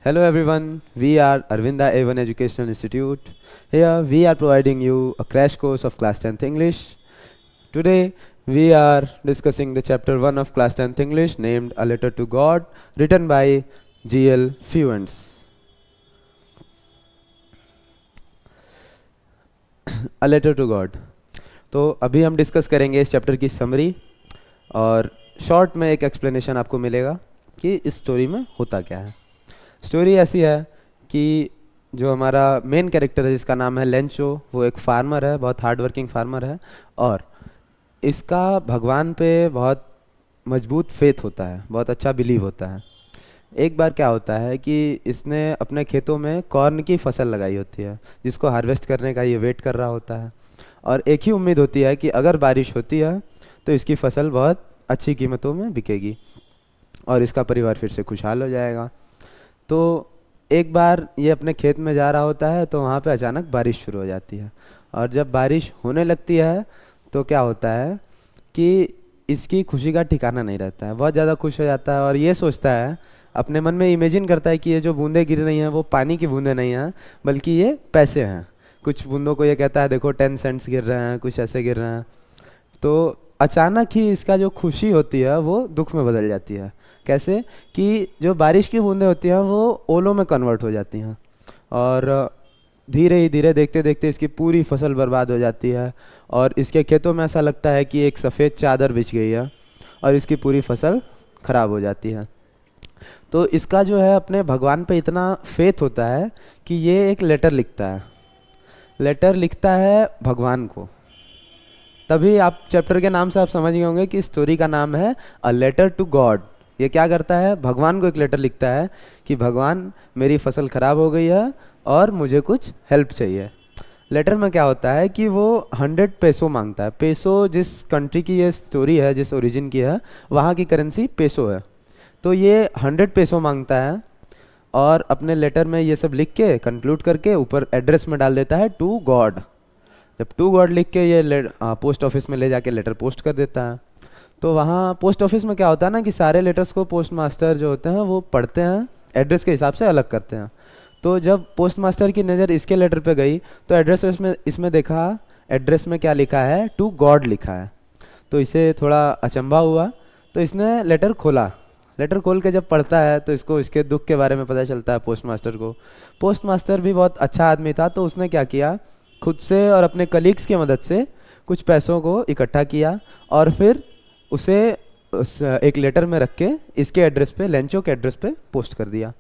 Hello everyone, we are Arvinda A1 Educational Institute. Here we are providing you a crash course of class 10th English. Today we are discussing the chapter 1 of class 10th English named A Letter to God, written by G.L. Fewens. A Letter to God. तो अभी हम discuss करेंगे इस chapter की summary और short में एक explanation आपको मिलेगा कि इस स्टोरी में होता क्या है। स्टोरी ऐसी है कि जो हमारा मेन कैरेक्टर है जिसका नाम है लेंचो, वो एक फार्मर है, बहुत हार्ड वर्किंग फार्मर है और इसका भगवान पे बहुत मजबूत फेथ होता है, बहुत अच्छा बिलीव होता है। एक बार क्या होता है कि इसने अपने खेतों में कॉर्न की फसल लगाई होती है जिसको हार्वेस्ट करने का ये वेट कर रहा होता है और एक ही उम्मीद होती है कि अगर बारिश होती है तो इसकी फसल बहुत अच्छी कीमतों में बिकेगी और इसका परिवार फिर से खुशहाल हो जाएगा। तो एक बार ये अपने खेत में जा रहा होता है तो वहाँ पे अचानक बारिश शुरू हो जाती है और जब बारिश होने लगती है तो क्या होता है कि इसकी खुशी का ठिकाना नहीं रहता है, बहुत ज़्यादा खुश हो जाता है और ये सोचता है, अपने मन में इमेजिन करता है कि ये जो बूंदें गिर रही हैं वो पानी की बूंदें नहीं हैं बल्कि ये पैसे हैं। कुछ बूंदों को ये कहता है देखो 10 सेंट्स गिर रहे हैं, कुछ ऐसे गिर रहे हैं। तो अचानक ही इसका जो खुशी होती है वो दुख में बदल जाती है। कैसे कि जो बारिश की बूंदें होती हैं वो ओलों में कन्वर्ट हो जाती हैं और धीरे ही धीरे देखते देखते इसकी पूरी फसल बर्बाद हो जाती है और इसके खेतों में ऐसा लगता है कि एक सफ़ेद चादर बिछ गई है और इसकी पूरी फसल ख़राब हो जाती है। तो इसका जो है अपने भगवान पे इतना फेथ होता है कि ये एक लेटर लिखता है भगवान को। तभी आप चैप्टर के नाम से आप समझ गए होंगे कि स्टोरी का नाम है अ लेटर टू गॉड। ये क्या करता है, भगवान को एक लेटर लिखता है कि भगवान मेरी फसल ख़राब हो गई है और मुझे कुछ हेल्प चाहिए। लेटर में क्या होता है कि वो 100 पेसो मांगता है। पेसो जिस कंट्री की ये स्टोरी है, जिस ओरिजिन की है, वहाँ की करेंसी पेसो है। तो ये 100 पेसो मांगता है और अपने लेटर में ये सब लिख के कंक्लूड करके ऊपर एड्रेस में डाल देता है टू गॉड। जब टू गॉड लिख के ये पोस्ट ऑफिस में ले जाके लेटर पोस्ट कर देता है तो वहाँ पोस्ट ऑफिस में क्या होता है ना कि सारे लेटर्स को पोस्ट मास्टर जो होते हैं वो पढ़ते हैं, एड्रेस के हिसाब से अलग करते हैं। तो जब पोस्ट मास्टर की नज़र इसके लेटर पे गई तो एड्रेस इसमें देखा, एड्रेस में क्या लिखा है, टू गॉड लिखा है। तो इसे थोड़ा अचंभा हुआ तो इसने लेटर खोला। लेटर खोल के जब पढ़ता है तो इसको इसके दुख के बारे में पता चलता है पोस्ट मास्टर को। पोस्ट मास्टर भी बहुत अच्छा आदमी था तो उसने क्या किया, खुद से और अपने कलीग्स की मदद से कुछ पैसों को इकट्ठा किया और फिर उसे एक लेटर में रख के इसके एड्रेस पे, लेंचो के एड्रेस पे पोस्ट कर दिया।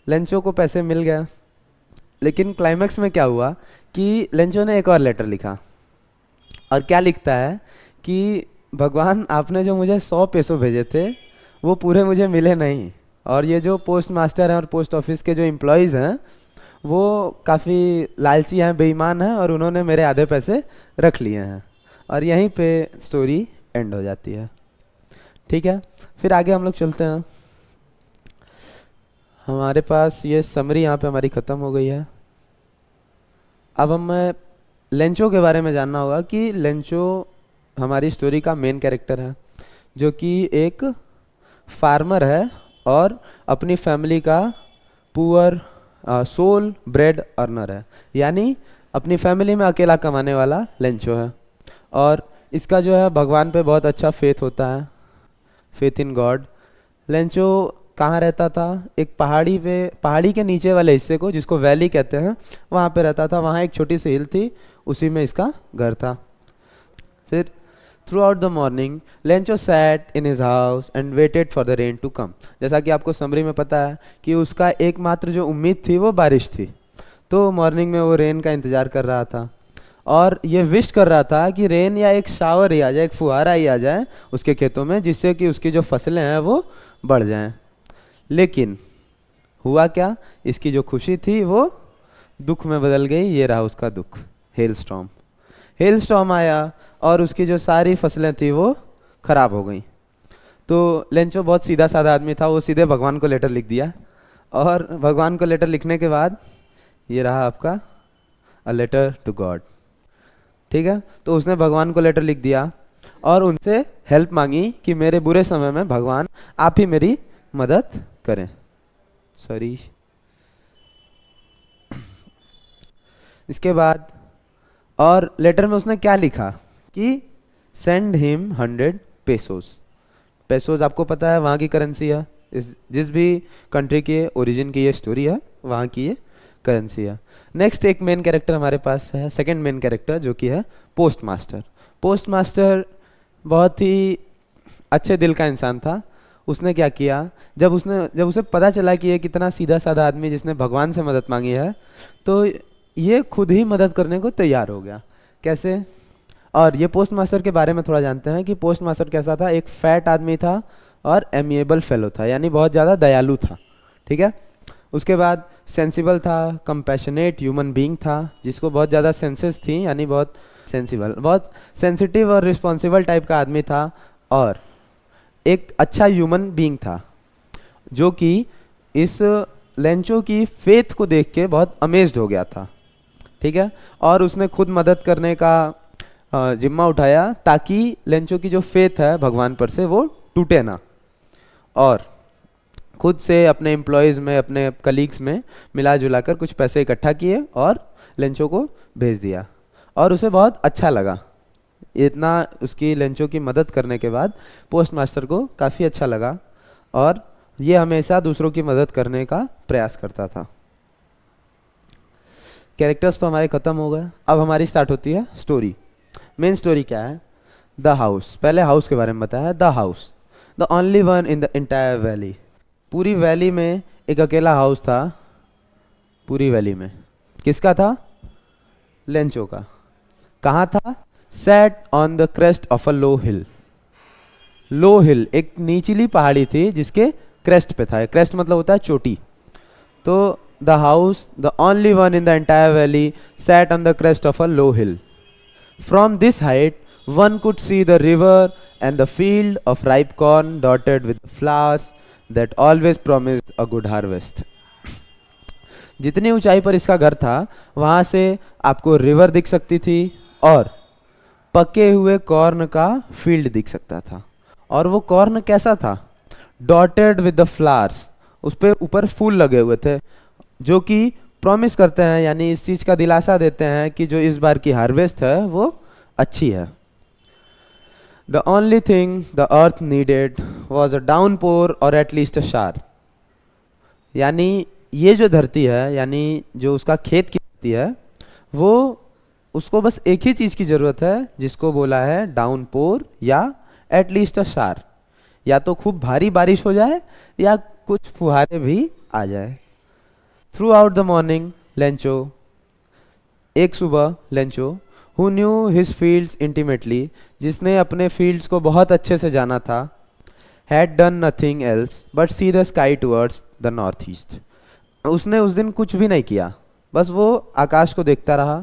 लेंचो को पैसे मिल गए, लेकिन क्लाइमैक्स में क्या हुआ कि लेंचो ने एक और लेटर लिखा और क्या लिखता है कि भगवान आपने जो मुझे 100 पेसो भेजे थे वो पूरे मुझे मिले नहीं और ये जो पोस्ट मास्टर हैं और पोस्ट ऑफिस के जो एम्प्लॉयज़ हैं वो काफ़ी लालची हैं, बेईमान हैं और उन्होंने मेरे आधे पैसे रख लिए हैं। और यहीं पे स्टोरी एंड हो जाती है। ठीक है, फिर आगे हम लोग चलते हैं। हमारे पास ये समरी यहाँ पे हमारी ख़त्म हो गई है। अब हमें लेंचो के बारे में जानना होगा कि लेंचो हमारी स्टोरी का मेन कैरेक्टर है जो कि एक फार्मर है और अपनी फैमिली का पुअर सोल ब्रेड अर्नर है, यानी अपनी फैमिली में अकेला कमाने वाला लेंचो है। और इसका जो है भगवान पे बहुत अच्छा फेथ होता है, फेथ इन गॉड। लेंचो कहाँ रहता था, एक पहाड़ी के नीचे वाले हिस्से को जिसको वैली कहते हैं वहाँ पे रहता था। वहाँ एक छोटी सी हिल थी, उसी में इसका घर था। फिर throughout the morning Lencho sat in his house and waited for the rain to come. जैसा कि आपको समरी में पता है कि उसका एकमात्र जो उम्मीद थी वो बारिश थी, तो मॉर्निंग में वो रेन का इंतज़ार कर रहा था और ये विश कर रहा था कि रेन या एक शावर ही आ जाए, एक फुहारा ही आ जाए उसके खेतों में, जिससे कि उसकी जो फसलें हैं वो बढ़ जाएं। लेकिन हुआ क्या, इसकी जो खुशी थी वो दुख में बदल गई। ये रहा उसका दुख, हेल स्टॉर्म आया और उसकी जो सारी फसलें थी वो ख़राब हो गई। तो लेंचो बहुत सीधा साधा आदमी था, वो सीधे भगवान को लेटर लिख दिया और भगवान को लेटर लिखने के बाद ये रहा आपका अ लेटर टू गॉड। ठीक है, तो उसने भगवान को लेटर लिख दिया और उनसे हेल्प मांगी कि मेरे बुरे समय में भगवान आप ही मेरी मदद करें। सॉरी, इसके बाद और लेटर में उसने क्या लिखा कि सेंड हिम 100 पेसोस। पेसोस आपको पता है वहाँ की करेंसी है, जिस भी कंट्री के ओरिजिन की ये स्टोरी है वहाँ की ये करेंसी है। नेक्स्ट एक मेन कैरेक्टर हमारे पास है, सेकंड मेन कैरेक्टर, जो कि है पोस्ट मास्टर। पोस्ट मास्टर बहुत ही अच्छे दिल का इंसान था। उसने क्या किया, जब उसे पता चला कि ये कितना सीधा साधा आदमी जिसने भगवान से मदद मांगी है, तो ये खुद ही मदद करने को तैयार हो गया। कैसे? और ये पोस्ट मास्टर के बारे में थोड़ा जानते हैं कि पोस्ट मास्टर कैसा था। एक फैट आदमी था और एमिएबल फेलो था, यानी बहुत ज़्यादा दयालु था। ठीक है। उसके बाद सेंसिबल था, कंपैशनेट ह्यूमन बीइंग था, जिसको बहुत ज़्यादा सेंसेस थी, यानी बहुत बहुत सेंसिटिव और रिस्पॉन्सिबल टाइप का आदमी था। और एक अच्छा ह्यूमन बीइंग था जो कि इस लेंचो की फेथ को देख के बहुत अमेज्ड हो गया था। ठीक है। और उसने खुद मदद करने का जिम्मा उठाया ताकि लेंचो की जो फेथ है भगवान पर से वो टूटे ना, और खुद से अपने एम्प्लॉयज़ में, अपने कलीग्स में मिला जुला कर कुछ पैसे इकट्ठा किए और लेंचो को भेज दिया। और उसे बहुत अच्छा लगा, इतना उसकी लेंचो की मदद करने के बाद पोस्ट मास्टर को काफ़ी अच्छा लगा, और ये हमेशा दूसरों की मदद करने का प्रयास करता था। कैरेक्टर्स तो हमारे ख़त्म हो गए, अब हमारी स्टार्ट होती है स्टोरी। मेन स्टोरी क्या है? The house. पहले हाउस के बारे में बताया। The house, the only one in the entire valley. पूरी वैली में एक अकेला हाउस था। पूरी वैली में किसका था? लेंचो का। कहाँ था? Set on the crest of a low hill. Low hill एक नीचली पहाड़ी थी जिसके क्रेस्ट पे था। क्रेस्ट मतलब होता है चोटी। तो the house, the only one in the entire valley, set on the crest of a low hill. From this height one could see the river and the field of ripe corn dotted with flowers that always promised a good harvest. जितनी ऊंचाई पर इसका घर था वहाँ से आपको river दिख सकती थी और पके हुए कॉर्न का फील्ड दिख सकता था। और वो कॉर्न कैसा था? डॉटेड विद द फ्लावर्स, उस पर ऊपर फूल लगे हुए थे जो कि प्रॉमिस करते हैं, यानी इस चीज़ का दिलासा देते हैं कि जो इस बार की हार्वेस्ट है वो अच्छी है। The only thing the earth needed was a downpour or at least a shower. यानी ये जो धरती है, यानी जो उसका खेत की धरती है, वो उसको बस एक ही चीज़ की ज़रूरत है जिसको बोला है डाउनपोर या एट लीस्ट अ शार। या तो खूब भारी बारिश हो जाए या कुछ फुहारे भी आ जाए। Through out the morning Lencho, एक सुबह Lencho, who knew his fields intimately, जिसने अपने fields को बहुत अच्छे से जाना था, had done nothing else but see the sky towards the northeast. उसने उस दिन कुछ भी नहीं किया, बस वो आकाश को देखता रहा।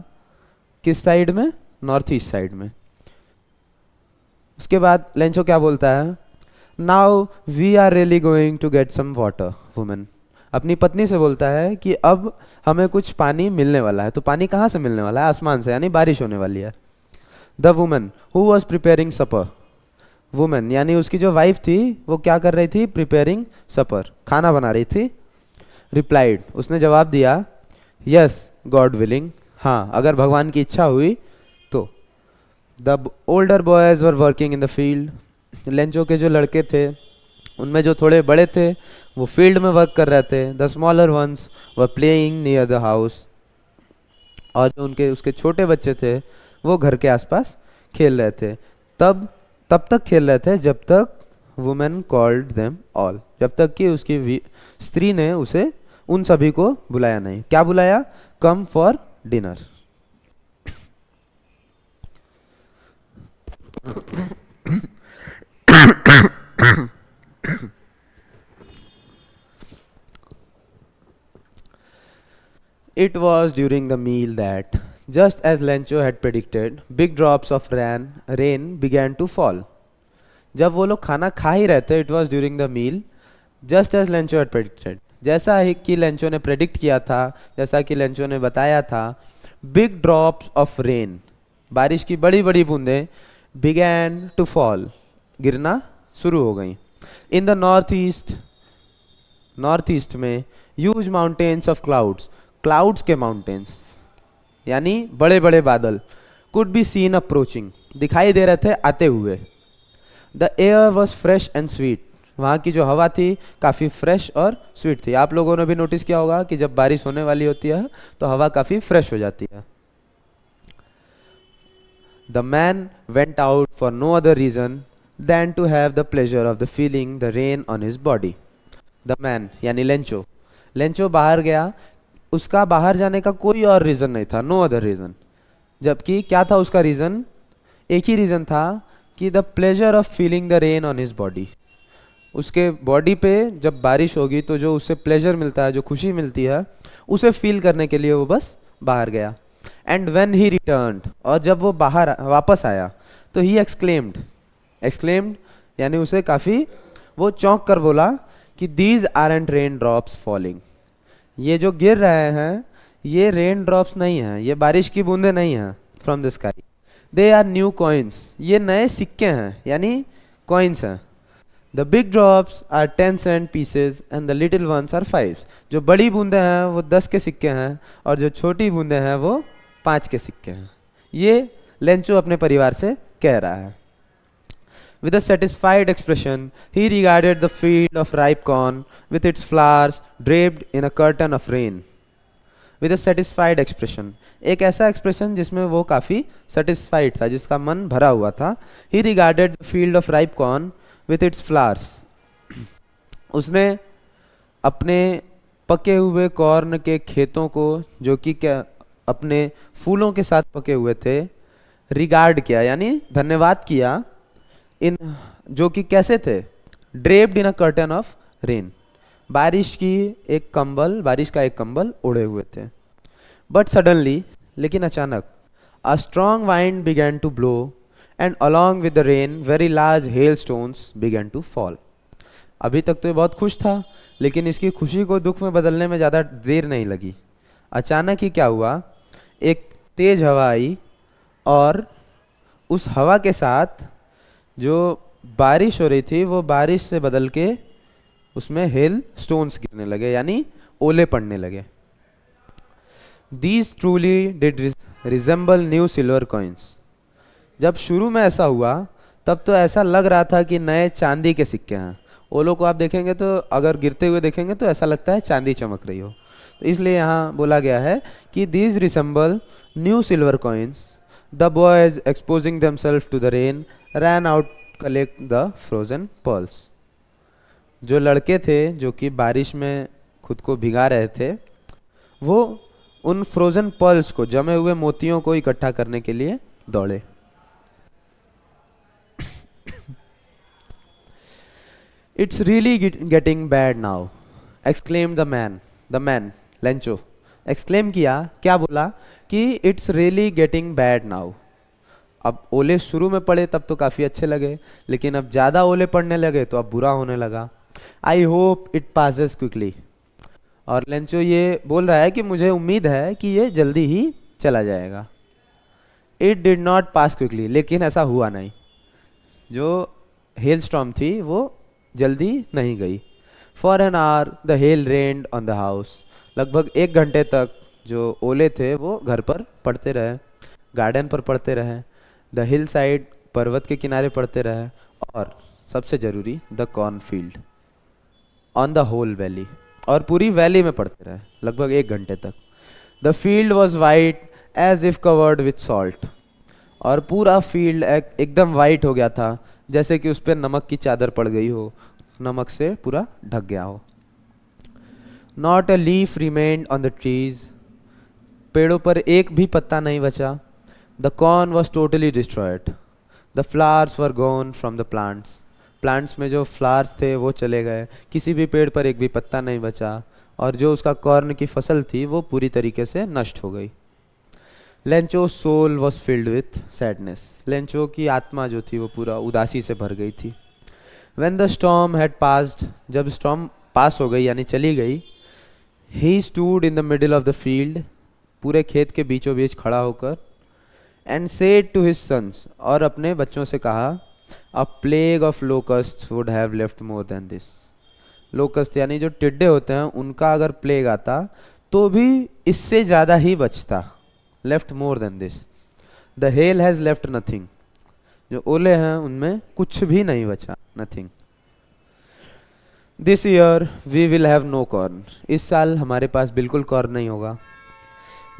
किस साइड में? नॉर्थ ईस्ट साइड में। उसके बाद लेंचो क्या बोलता है? Now we are really going to get some water women. अपनी पत्नी से बोलता है कि अब हमें कुछ पानी मिलने वाला है। तो पानी कहाँ से मिलने वाला है? आसमान से, यानी बारिश होने वाली है। The woman who was preparing supper. Woman यानी उसकी जो वाइफ थी वो क्या कर रही थी? प्रिपेयरिंग सपर, खाना बना रही थी। रिप्लाइड, उसने जवाब दिया, यस गॉड विलिंग, हाँ अगर भगवान की इच्छा हुई तो। The older boys were working in the field. Lencho के जो लड़के थे उनमें जो थोड़े बड़े थे वो फील्ड में वर्क कर रहे थे। The smaller ones were playing near the house. और जो उसके छोटे बच्चे थे वो घर के आसपास खेल रहे थे। तब तक खेल रहे थे जब तक वुमेन कॉल्ड देम ऑल, जब तक कि उसकी स्त्री ने उसे उन सभी को बुलाया नहीं। क्या बुलाया? Come for dinner. It was during the meal that, just as Lencho had predicted, big drops of rain began to fall. जब वो लोग खाना खा ही रहे थे, it was during the meal, just as Lencho had predicted, जैसा ही कि Lencho ने प्रेडिक्ट किया था, जैसा कि लेंचो ने बताया था, big drops of rain, बारिश की बड़ी बड़ी बूंदें, began to fall, गिरना शुरू हो गई। In the northeast में huge mountains of clouds, clouds के माउंटेन्स, यानी बड़े बड़े बादल, कुड बी सीन अप्रोचिंग, दिखाई दे रहे थे आते हुए। The air was fresh and sweet, वहाँ की जो हवा थी काफ़ी फ्रेश और स्वीट थी। आप लोगों ने भी नोटिस किया होगा कि जब बारिश होने वाली होती है तो हवा काफ़ी फ्रेश हो जाती है। The man went out for no other reason than to have the pleasure of the feeling the rain on his body. The man यानी लेंचो, लेंचो बाहर गया, उसका बाहर जाने का कोई और रीज़न नहीं था, नो अदर रीज़न। जबकि क्या था उसका रीज़न? एक ही रीज़न था कि the pleasure of feeling the rain on his body, उसके बॉडी पे जब बारिश होगी तो जो उससे प्लेजर मिलता है, जो खुशी मिलती है, उसे फील करने के लिए वो बस बाहर गया। एंड वेन ही रिटर्न्ड, और जब वो बाहर वापस आया तो ही एक्सक्लेम्ड, एक्सक्लेम्ड यानी उसे काफ़ी वो चौंक कर बोला कि these aren't rain drops falling, ये जो गिर रहे हैं ये रेन ड्रॉप्स नहीं हैं, ये बारिश की बूंदें नहीं हैं from the sky, they are new coins, ये नए सिक्के हैं यानी कॉइन्स हैं। The big drops are 10 cent pieces and the little ones are 5, जो बड़ी बूंदें हैं वो 10 के सिक्के हैं और जो छोटी बूंदें हैं वो 5 के सिक्के हैं। ये लेंचो अपने परिवार से कह रहा है। With a satisfied expression, he regarded the field of ripe corn with its flowers draped in a curtain of rain. With a satisfied expression, एक ऐसा expression जिसमें वो काफ़ी satisfied था, जिसका मन भरा हुआ था। He regarded the field of ripe corn with its flowers. उसने अपने पके हुए कॉर्न के खेतों को, जो कि क्या अपने फूलों के साथ पके हुए थे, रिगार्ड किया यानी धन्यवाद किया, इन जो कि कैसे थे? Draped in a curtain of rain, बारिश की एक कंबल, बारिश का एक कंबल ओढ़े हुए थे। बट सडनली, लेकिन अचानक, a strong wind began to blow and along with the rain very large hail stones began to fall. अभी तक तो ये बहुत खुश था, लेकिन इसकी खुशी को दुख में बदलने में ज़्यादा देर नहीं लगी। अचानक ही क्या हुआ, एक तेज हवा आई और उस हवा के साथ जो बारिश हो रही थी वो बारिश से बदल के उसमें हेल स्टोन्स गिरने लगे यानी ओले पड़ने लगे। These truly did resemble new silver coins, जब शुरू में ऐसा हुआ तब तो ऐसा लग रहा था कि नए चांदी के सिक्के हैं। ओलों को आप देखेंगे तो, अगर गिरते हुए देखेंगे तो ऐसा लगता है चांदी चमक रही हो, तो इसलिए यहाँ बोला गया है कि these resemble new silver coins. The boys exposing themselves to the rain ran out collect the frozen pearls, जो लड़के थे जो कि बारिश में खुद को भिगा रहे थे, वो उन फ्रोजन पर्ल्स को, जमे हुए मोतियों को इकट्ठा करने के लिए दौड़े। It's really getting bad now, exclaim the man Lencho exclaim किया, क्या बोला कि it's really getting bad now. अब ओले शुरू में पड़े तब तो काफ़ी अच्छे लगे, लेकिन अब ज़्यादा ओले पड़ने लगे तो अब बुरा होने लगा। I hope it passes quickly, और लेंचो ये बोल रहा है कि मुझे उम्मीद है कि ये जल्दी ही चला जाएगा। It did not pass quickly, लेकिन ऐसा हुआ नहीं, जो हेल स्टॉर्म थी वो जल्दी नहीं गई। For an hour the hell rained on the house, लगभग 1 घंटे तक जो ओले थे वो घर पर पड़ते रहे, गार्डन पर पड़ते रहे, द हिल साइड, पर्वत के किनारे पड़ते रहे, और सबसे ज़रूरी the corn field on the whole valley, और पूरी वैली में पड़ते रहे लगभग 1 घंटे तक। The field was white as if covered with salt, और पूरा फील्ड एकदम वाइट हो गया था, जैसे कि उस पर नमक की चादर पड़ गई हो, नमक से पूरा ढक गया हो। Not a leaf remained on the trees, पेड़ों पर एक भी पत्ता नहीं बचा। The corn was totally destroyed, the flowers were gone from the plants, plants में जो फ्लावर्स थे वो चले गए, किसी भी पेड़ पर एक भी पत्ता नहीं बचा, और जो उसका कॉर्न की फसल थी वो पूरी तरीके से नष्ट हो गई। Lencho soul was filled with sadness, Lencho की आत्मा जो थी वो पूरा उदासी से भर गई थी। When the storm had passed, जब स्टॉर्म पास हो गई यानी चली गई, he stood in the middle of the field, पूरे खेत के बीचों बीच खड़ा होकर, and said to his sons, और अपने बच्चों से कहा, a plague of locust would have left more than this, locust यानी जो टिड्डे होते हैं उनका अगर प्लेग आता तो भी इससे ज़्यादा ही बचता, left more than this. The hail has left nothing. जो ओले हैं उनमें कुछ भी नहीं बचा, nothing. This year we will have no corn. इस साल हमारे पास बिल्कुल कॉर्न नहीं होगा.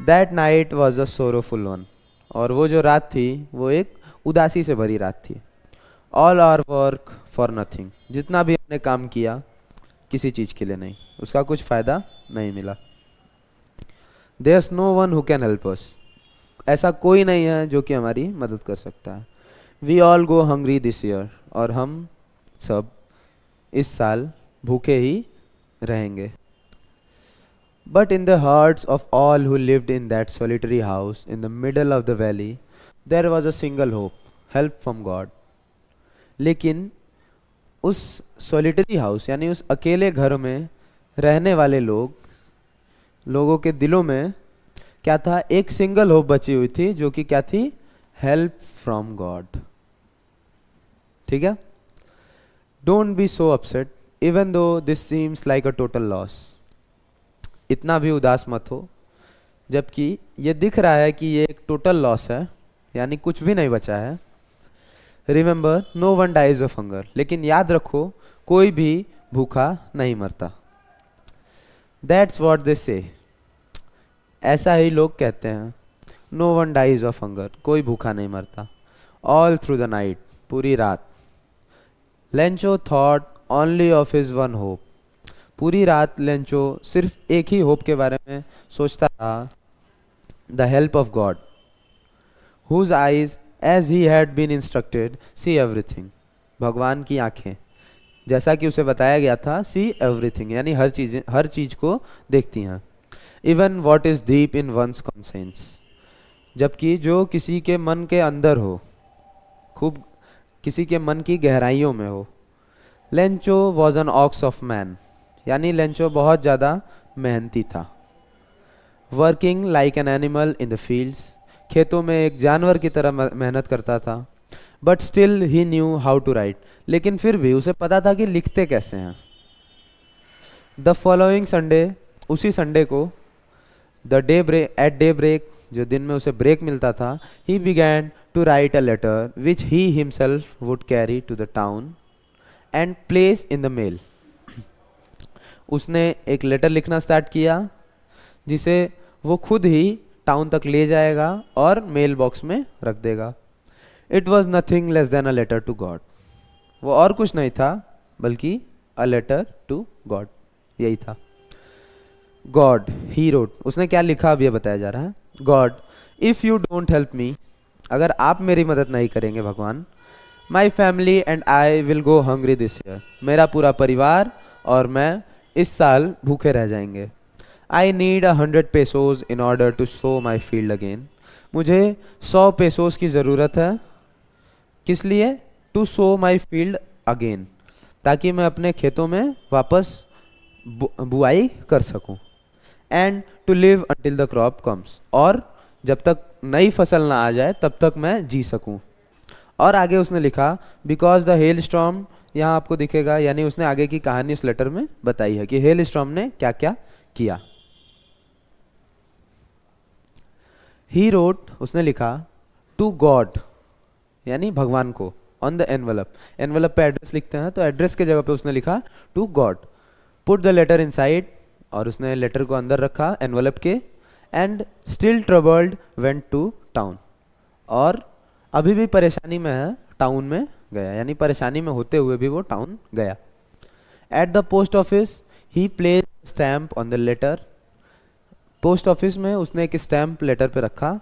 That night was a sorrowful one. और वो जो रात थी वो एक उदासी से भरी रात थी. All our work for nothing. जितना भी हमने काम किया किसी चीज़ के लिए नहीं, उसका कुछ फ़ायदा नहीं मिला. There's no one who can help us. ऐसा कोई नहीं है जो कि हमारी मदद कर सकता है. We all go hungry this year. और हम सब इस साल भूखे ही रहेंगे. But in the hearts of all who lived in that solitary house in the middle of the valley, there was a single hope, help from God. लेकिन उस solitary house यानी उस अकेले घर में रहने वाले लोगों के दिलों में क्या था? एक सिंगल होप बची हुई थी, जो कि क्या थी? Help from God. ठीक है? Don't be so upset even though this seems like a total loss. इतना भी उदास मत हो जबकि ये दिख रहा है कि ये एक टोटल लॉस है, यानी कुछ भी नहीं बचा है. Remember, no one dies of hunger. लेकिन याद रखो, कोई भी भूखा नहीं मरता. दैट्स वॉट दे से. ऐसा ही लोग कहते हैं. No one dies of hunger. कोई भूखा नहीं मरता. All through the night. पूरी रात. Lencho thought only of his one hope. पूरी रात लेंचो सिर्फ एक ही होप के बारे में सोचता रहा. The help of God whose eyes as he had been instructed see everything. भगवान की आंखें, जैसा कि उसे बताया गया था, सी एवरीथिंग यानी हर चीज को देखती हैं. Even what is deep in one's conscience. जबकि जो किसी के मन के अंदर हो, खूब किसी के मन की गहराइयों में हो. Lencho was an ox of man. यानी लेंचो बहुत ज़्यादा मेहनती था. Working like an animal in the fields. खेतों में एक जानवर की तरह मेहनत करता था. But still he knew how to write. लेकिन फिर भी उसे पता था कि लिखते कैसे हैं. द फॉलोइंग संडे, उसी संडे को, एट डे ब्रेक, जो दिन में उसे ब्रेक मिलता था, he began to write a letter which he himself would carry to the town and place in the mail. उसने एक लेटर लिखना स्टार्ट किया जिसे वो खुद ही टाउन तक ले जाएगा और मेल बॉक्स में रख देगा. It was nothing less than a letter to God. वो और कुछ नहीं था बल्कि अ लेटर टू गॉड. यही था. God, he wrote. उसने क्या लिखा अब ये बताया जा रहा है. God, if you don't help me. अगर आप मेरी मदद नहीं करेंगे भगवान, my family and I will go hungry this year. मेरा पूरा परिवार और मैं इस साल भूखे रह जाएंगे. I need 100 pesos in order to sow my field again. मुझे 100 पेसोज की ज़रूरत है. किस लिए? To sow my field again. ताकि मैं अपने खेतों में वापस बुआई कर सकूं. And to live until the crop comes. और जब तक नई फसल ना आ जाए तब तक मैं जी सकूं. और आगे उसने लिखा, बिकॉज द हेल स्टॉर्म. यहाँ आपको दिखेगा, यानी उसने आगे की कहानी उस लेटर में बताई है कि हेल स्टॉर्म ने क्या क्या किया. ही रोट, उसने लिखा, टू गॉड यानी भगवान को, ऑन द एनवलप. एनवलप पे एड्रेस लिखते हैं, तो एड्रेस के जगह पे उसने लिखा to God. Put the letter inside. और उसने लेटर को अंदर रखा एनवलप के. And still troubled went to town. और अभी भी परेशानी में है, टाउन में गया. यानी परेशानी में होते हुए भी वो टाउन गया. At the post office he place stamp on the letter. Post office में उसने एक स्टैम्प लेटर पे रखा.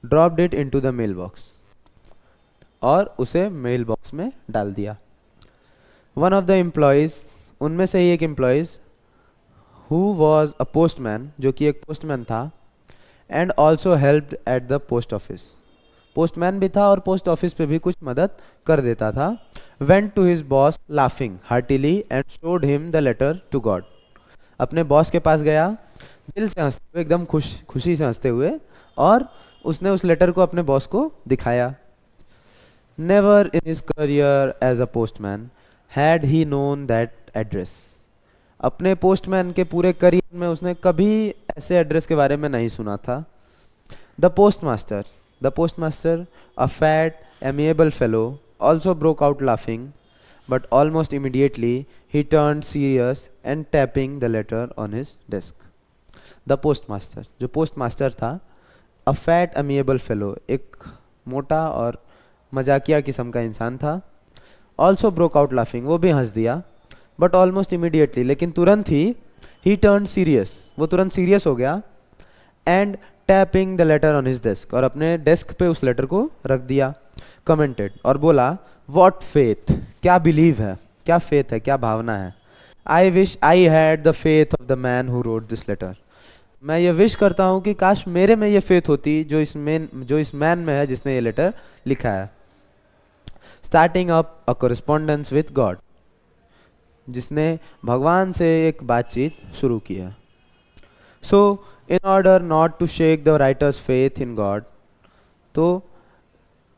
Dropped it into the mail box. और उसे मेल बॉक्स में डाल दिया. वन ऑफ द एम्प्लॉयज, उनमें से ही एक employees, who was a postman, जो कि एक पोस्टमैन था, and also helped eight the post office. Postman भी था और पोस्ट ऑफिस पे भी कुछ मदद कर देता था. Went to his boss laughing heartily and showed him the letter to God. अपने बॉस के पास गया दिल से हंसते हुए, एकदम खुशी से हंसते हुए, और उसने उस लेटर को अपने बॉस को दिखाया. Never in his career as a postman had he known that address. अपने पोस्टमैन के पूरे करियर में उसने कभी ऐसे एड्रेस के बारे में नहीं सुना था. The postmaster, a fat, amiable fellow, also broke out laughing, but almost immediately he turned serious and tapping the letter on his desk. The postmaster, जो पोस्टमास्टर था, अ फैट अमिएबल फेलो, एक मोटा और मजाकिया किस्म का इंसान था, ऑल्सो ब्रोक आउट लाफिंग, वो भी हंस दिया, बट ऑलमोस्ट इमीडिएटली, लेकिन तुरंत ही टर्न सीरियस, वो तुरंत सीरियस हो गया, and tapping the later on his desk, और अपने डेस्क पे उस लेटर को रख दिया, कमेंटेड, और बोला, व्हाट फेथ, क्या बिलीव है, क्या फेथ है, क्या भावना है, I wish I had the faith of the man who wrote this letter, मैं ये विश करता हूँ कि काश मेरे में ये फेथ होती जो इस मैन में है जिसने ये लेटर लिखा है. Starting up a correspondence with God, जिसने भगवान से एक बातचीत शुरू की है. So in order not to shake the writer's faith in God, तो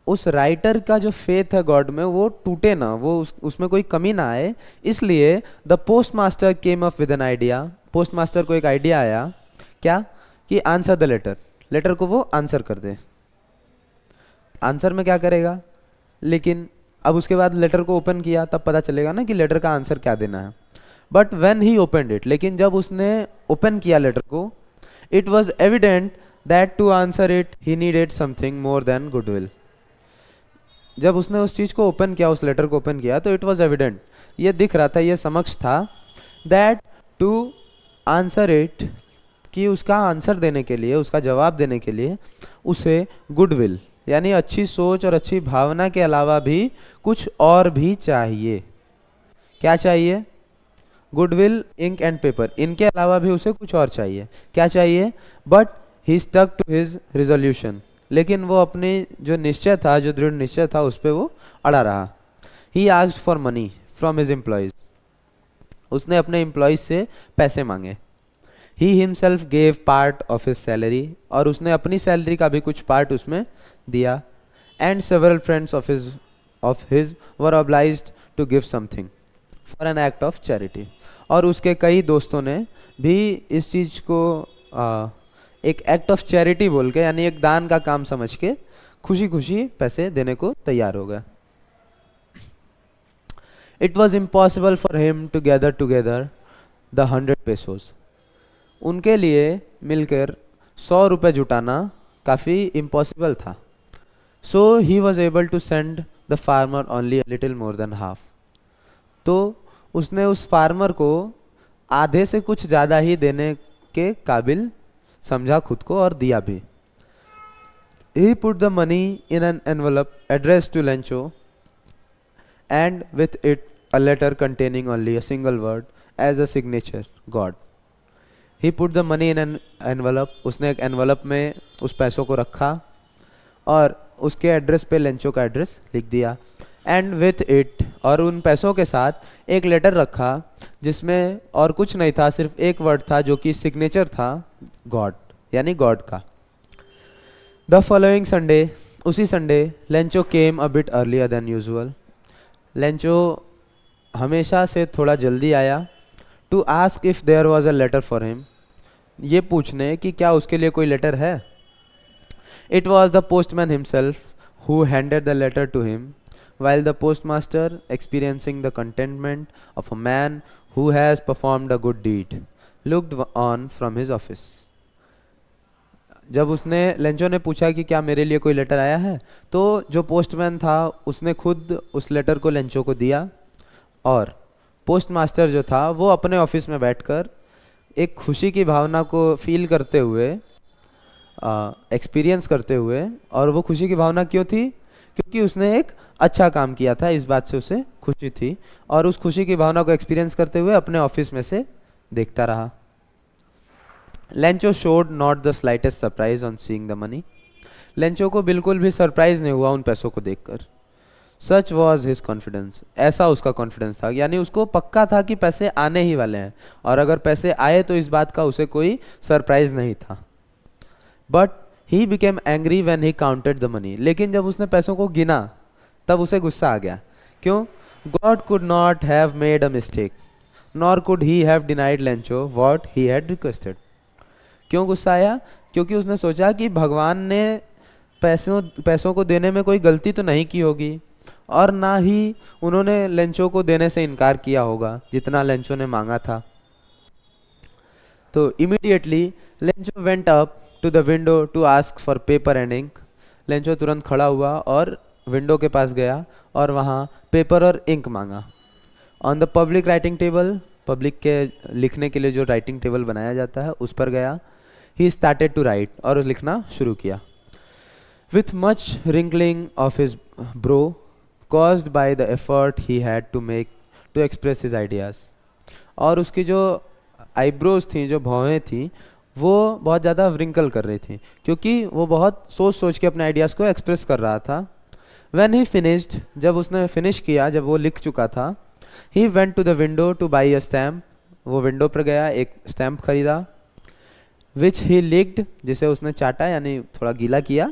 उस राइटर का जो फेथ है गॉड में वो टूटे ना, वो उसमें कोई कमी ना आए, इसलिए the post master came up with an idea, post master को एक आइडिया आया, क्या, कि आंसर द लेटर, लेटर को वो आंसर कर दे. आंसर में क्या करेगा, लेकिन अब उसके बाद लेटर को ओपन किया तब पता चलेगा ना कि लेटर का आंसर क्या देना है. But when he opened it, लेकिन जब उसने ओपन किया लेटर को, it was evident that to answer it he needed something more than goodwill. जब उसने उस चीज़ को ओपन किया, उस लेटर को ओपन किया, तो इट वॉज एविडेंट, ये दिख रहा था, ये समक्ष था, दैट टू आंसर इट, कि उसका आंसर देने के लिए, उसका जवाब देने के लिए उसे गुडविल यानी अच्छी सोच और अच्छी भावना के अलावा भी कुछ और भी चाहिए. क्या चाहिए, गुडविल, इंक एंड पेपर, इनके अलावा भी उसे कुछ और चाहिए. क्या चाहिए, but he stuck to his resolution, लेकिन वो अपनी जो निश्चय था, जो दृढ़ निश्चय था, उस पर वो अड़ा रहा. He asked for money from his employees, उसने अपने एम्प्लॉयज से पैसे मांगे. He himself gave part of his salary, और उसने अपनी सैलरी का भी कुछ पार्ट उसमें दिया. And several friends of his were obliged to give something for an act of charity. और उसके कई दोस्तों ने भी इस चीज़ को एक एक्ट ऑफ चैरिटी बोल के, यानी एक दान का काम समझ के खुशी खुशी पैसे देने को तैयार हो गए. It was impossible for him to gather together the 100 pesos. उनके लिए मिलकर 100 रुपये जुटाना काफ़ी इम्पॉसिबल था. So he was able to send the farmer only a little more than half, तो उसने उस फार्मर को आधे से कुछ ज़्यादा ही देने के काबिल समझा खुद को, और दिया भी. He put the money in an envelope addressed to Lencho, and with it a letter containing only a single word as a signature, God. He put the money in an envelope, उसने एक envelope में उस पैसों को रखा और उसके address पे लेंचो का एड्रेस लिख दिया. एंड विथ इट, और उन पैसों के साथ एक लेटर रखा जिसमें और कुछ नहीं था, सिर्फ एक वर्ड था जो कि सिग्नेचर था, गॉड, यानी गॉड का. द फॉलोइंग संडे, उसी Sunday, Lencho came a bit earlier than usual. Lencho हमेशा से थोड़ा जल्दी आया. To ask if there was a letter for him, ये पूछने कि क्या उसके लिए कोई लेटर है. It was the postman himself who handed the letter to him, while the postmaster, experiencing the contentment of a man who has performed a good deed, looked on from his office. जब उसने, Lencho ने पूछा कि क्या मेरे लिए कोई letter आया है, तो जो पोस्टमैन था उसने खुद उस लेटर को लेंचो को दिया, और पोस्टमास्टर जो था वो अपने ऑफिस में बैठकर एक खुशी की भावना को फील करते हुए, एक्सपीरियंस करते हुए, और वो खुशी की भावना क्यों थी, क्योंकि उसने एक अच्छा काम किया था, इस बात से उसे खुशी थी, और उस खुशी की भावना को एक्सपीरियंस करते हुए अपने ऑफिस में से देखता रहा. Lencho showed not the slightest surprise on seeing the money, Lencho को बिल्कुल भी सरप्राइज नहीं हुआ उन पैसों को देखकर. सच वॉज हिज कॉन्फिडेंस, ऐसा उसका कॉन्फिडेंस था, यानी उसको पक्का था कि पैसे आने ही वाले हैं, और अगर पैसे आए तो इस बात का उसे कोई सरप्राइज नहीं था. But he became angry when he counted the money, लेकिन जब उसने पैसों को गिना तब उसे गुस्सा आ गया. क्यों, God could not have made a mistake, nor could he have denied Lencho what he had requested. क्यों गुस्सा आया, क्योंकि उसने सोचा कि भगवान ने पैसों को देने में कोई गलती तो नहीं की होगी, और ना ही उन्होंने लेंचो को देने से इनकार किया होगा जितना लेंचो ने मांगा था। तो immediately Lencho went up to the window to ask for paper and ink. Lencho तुरंत खड़ा हुआ और विंडो के पास गया और वहाँ पेपर और इंक मांगा। On the public writing table, public के लिखने के लिए जो राइटिंग टेबल बनाया जाता है उस पर गया। ही स्टार्टेड टू राइट, और लिखना शुरू किया। With much wrinkling of his bro caused by the effort he had to make to express his ideas। और उसकी जो आईब्रोज थी, जो भौहें थी, वो बहुत ज़्यादा व्रिंकल कर रही थी क्योंकि वो बहुत सोच सोच के अपने आइडियाज़ को एक्सप्रेस कर रहा था। When he finished, जब उसने फिनिश किया, जब वो लिख चुका था, he went to the window to buy a stamp। वो विंडो पर गया, एक स्टैम्प खरीदा। which he licked, जिसे उसने चाटा यानी थोड़ा गीला किया।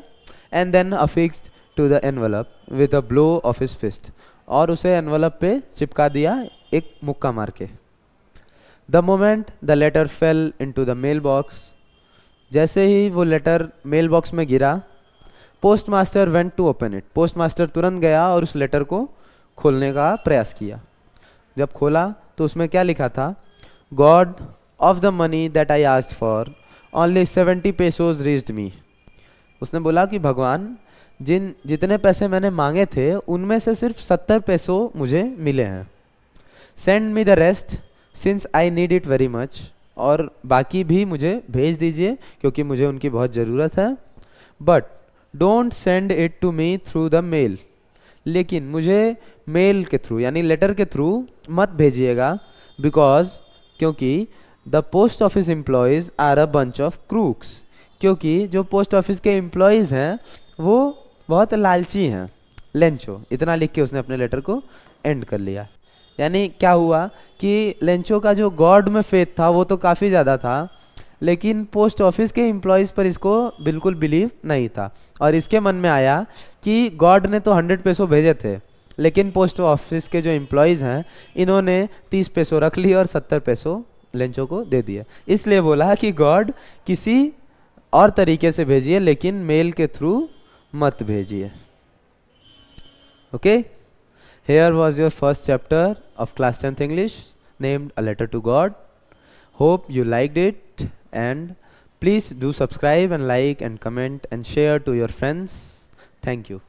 and then affixed to the envelope with a blow of his fist, और उसे एनवलप पे चिपका दिया एक मुक्का मार के। The moment the letter fell into the mailbox, जैसे ही वो लेटर मेल बॉक्स में गिरा, postmaster went to open it. Postmaster तुरंत गया और उस लेटर को खोलने का प्रयास किया। जब खोला तो उसमें क्या लिखा था? God of the money that I asked for only 70 pesos reached me. उसने बोला कि भगवान, जितने पैसे मैंने मांगे थे उनमें से सिर्फ 70 पैसों मुझे मिले हैं। Send me the rest since I need it very much, और बाकी भी मुझे भेज दीजिए क्योंकि मुझे उनकी बहुत ज़रूरत है। But don't send it to me through the mail, लेकिन मुझे मेल के थ्रू यानी लेटर के थ्रू मत भेजिएगा। क्योंकि the post office employees are a bunch of crooks, क्योंकि जो पोस्ट ऑफिस के एम्प्लॉयज़ हैं वो बहुत लालची हैं। लेंचो, इतना लिख के उसने अपने लेटर को एंड कर लिया। यानी क्या हुआ कि लेंचो का जो गॉड में फेथ था वो तो काफ़ी ज़्यादा था, लेकिन पोस्ट ऑफिस के एम्प्लॉयज़ पर इसको बिल्कुल बिलीव नहीं था। और इसके मन में आया कि गॉड ने तो 100 पैसों भेजे थे, लेकिन पोस्ट ऑफिस के जो एम्प्लॉयज़ हैं इन्होंने 30 पैसों रख लिए और 70 पैसों लेंचो को दे दिए। इसलिए बोला कि गॉड किसी और तरीके से भेजिए, लेकिन मेल के थ्रू मत भेजिए। Okay, here was your first chapter of class 10th English named A Letter to God. Hope you liked it, and please do subscribe and like and comment and share to your friends. Thank you.